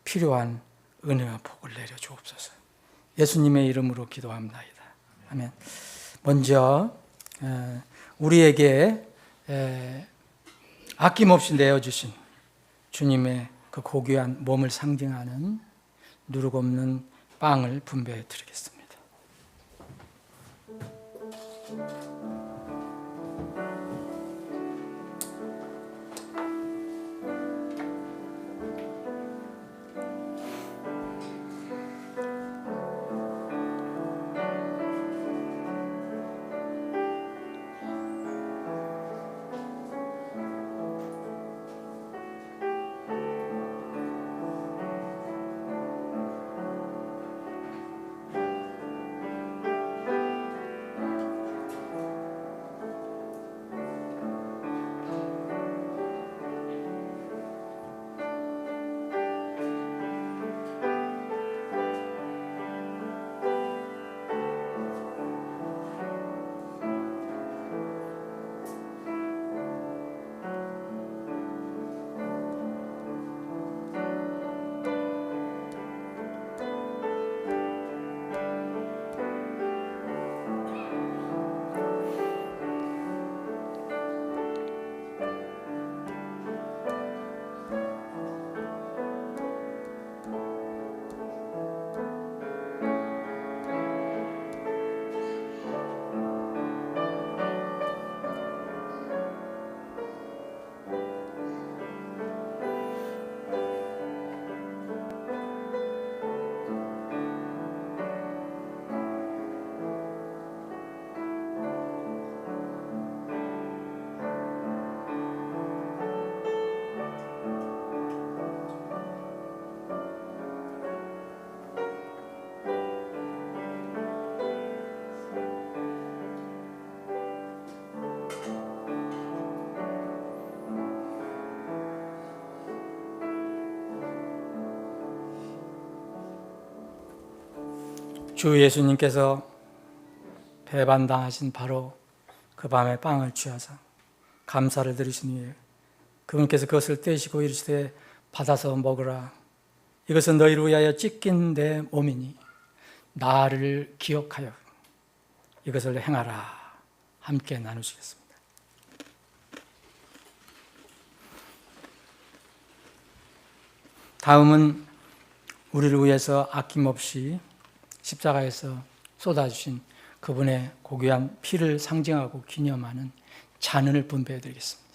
필요한 은혜와 복을 내려 주옵소서. 예수님의 이름으로 기도합나이다. 아멘. 먼저 우리에게 아낌없이 내어주신 주님의 그 고귀한 몸을 상징하는 누룩 없는 빵을 분배해 드리겠습니다. 주 예수님께서 배반당하신 바로 그 밤에 빵을 취하사 감사를 드리신 후에 그분께서 그것을 떼시고 이르시되 받아서 먹으라. 이것은 너희를 위하여 찢긴 내 몸이니 나를 기억하여 이것을 행하라. 함께 나누시겠습니다. 다음은 우리를 위해서 아낌없이 십자가에서 쏟아주신 그분의 고귀한 피를 상징하고 기념하는 잔을 분배해 드리겠습니다.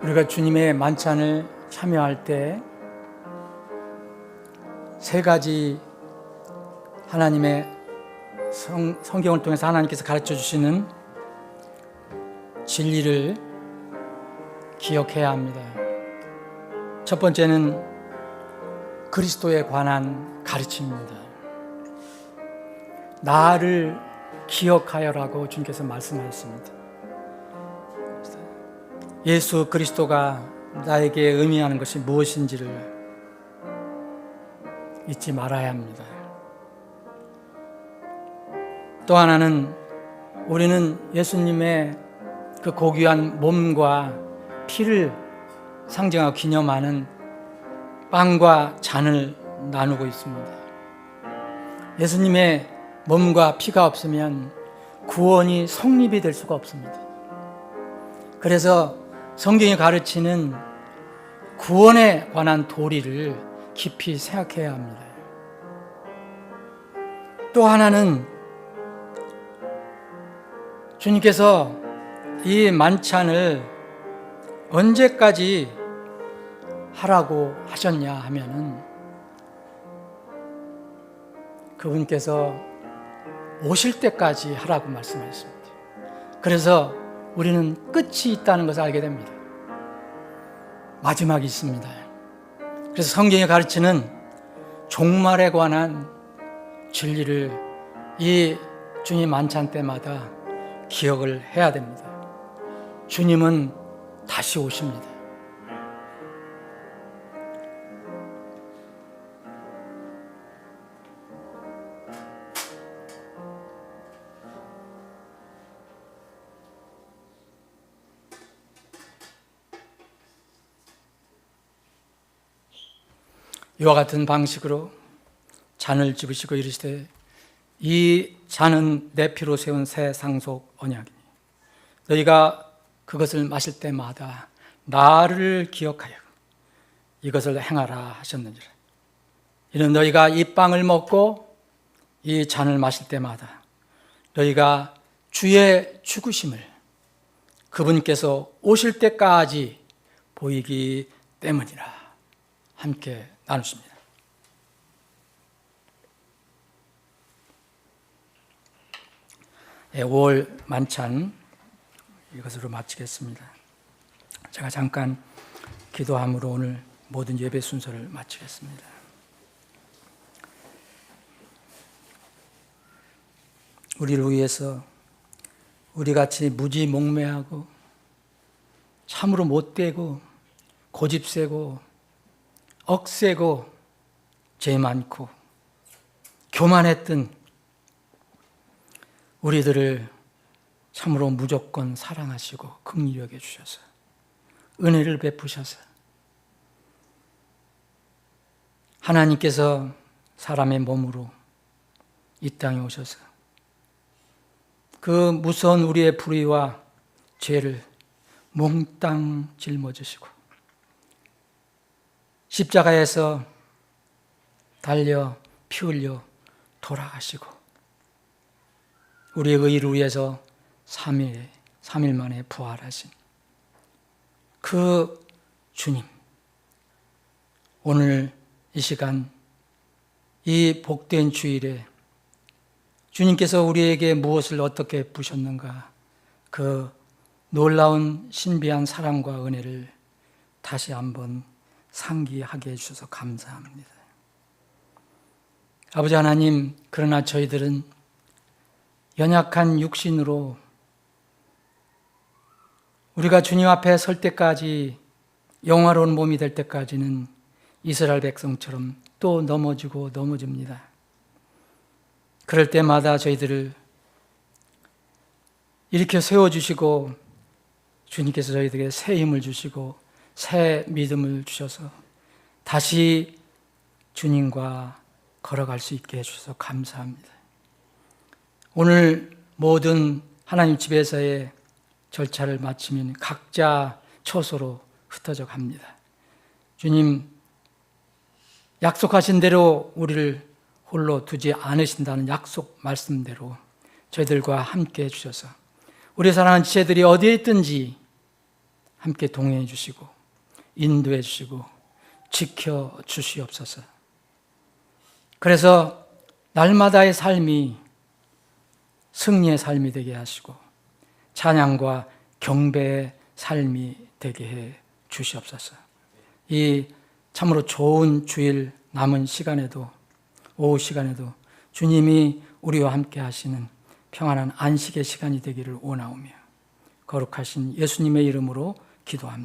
우리가 주님의 만찬을 참여할 때 세 가지 하나님의 성경을 통해서 하나님께서 가르쳐 주시는 진리를 기억해야 합니다. 첫 번째는 그리스도에 관한 가르침입니다. 나를 기억하여라고 주님께서 말씀하셨습니다. 예수 그리스도가 나에게 의미하는 것이 무엇인지를 잊지 말아야 합니다. 또 하나는 우리는 예수님의 그 고귀한 몸과 피를 상징하고 기념하는 빵과 잔을 나누고 있습니다. 예수님의 몸과 피가 없으면 구원이 성립이 될 수가 없습니다. 그래서 성경이 가르치는 구원에 관한 도리를 깊이 생각해야 합니다. 또 하나는 주님께서 이 만찬을 언제까지 하라고 하셨냐 하면은 그분께서 오실 때까지 하라고 말씀하셨습니다. 그래서 우리는 끝이 있다는 것을 알게 됩니다. 마지막이 있습니다. 그래서 성경이 가르치는 종말에 관한 진리를 이 주님 만찬 때마다 기억을 해야 됩니다. 주님은 다시 오십니다. 이와 같은 방식으로 잔을 집으시고 이르시되 이 잔은 내 피로 세운 새 상속 언약이니 너희가 그것을 마실 때마다 나를 기억하여 이것을 행하라 하셨느니라. 이는 너희가 이 빵을 먹고 이 잔을 마실 때마다 너희가 주의 죽으심을 그분께서 오실 때까지 보이기 때문이라. 함께 나누십니다. 네, 5월 만찬 이것으로 마치겠습니다. 제가 잠깐 기도함으로 오늘 모든 예배 순서를 마치겠습니다. 우리를 위해서 우리같이 무지몽매하고 참으로 못되고 고집세고 억세고 죄 많고 교만했던 우리들을 참으로 무조건 사랑하시고 긍휼히 여겨 주셔서 은혜를 베푸셔서 하나님께서 사람의 몸으로 이 땅에 오셔서 그 무서운 우리의 불의와 죄를 몽땅 짊어지시고 십자가에서 달려 피 흘려 돌아가시고 우리의 의를 위해서 3일 만에 부활하신 그 주님, 오늘 이 시간 이 복된 주일에 주님께서 우리에게 무엇을 어떻게 부셨는가, 그 놀라운 신비한 사랑과 은혜를 다시 한번 상기하게 해주셔서 감사합니다. 아버지 하나님, 그러나 저희들은 연약한 육신으로 우리가 주님 앞에 설 때까지, 영화로운 몸이 될 때까지는 이스라엘 백성처럼 또 넘어지고 넘어집니다. 그럴 때마다 저희들을 일으켜 세워주시고 주님께서 저희들에게 새 힘을 주시고 새 믿음을 주셔서 다시 주님과 걸어갈 수 있게 해주셔서 감사합니다. 오늘 모든 하나님 집에서의 절차를 마치면 각자 처소로 흩어져 갑니다. 주님, 약속하신 대로 우리를 홀로 두지 않으신다는 약속 말씀대로 저희들과 함께 해주셔서 우리 사랑하는 지체들이 어디에 있든지 함께 동행해 주시고 인도해 주시고 지켜 주시옵소서. 그래서 날마다의 삶이 승리의 삶이 되게 하시고 찬양과 경배의 삶이 되게 해 주시옵소서. 이 참으로 좋은 주일 남은 시간에도, 오후 시간에도 주님이 우리와 함께 하시는 평안한 안식의 시간이 되기를 원하오며 거룩하신 예수님의 이름으로 기도합니다.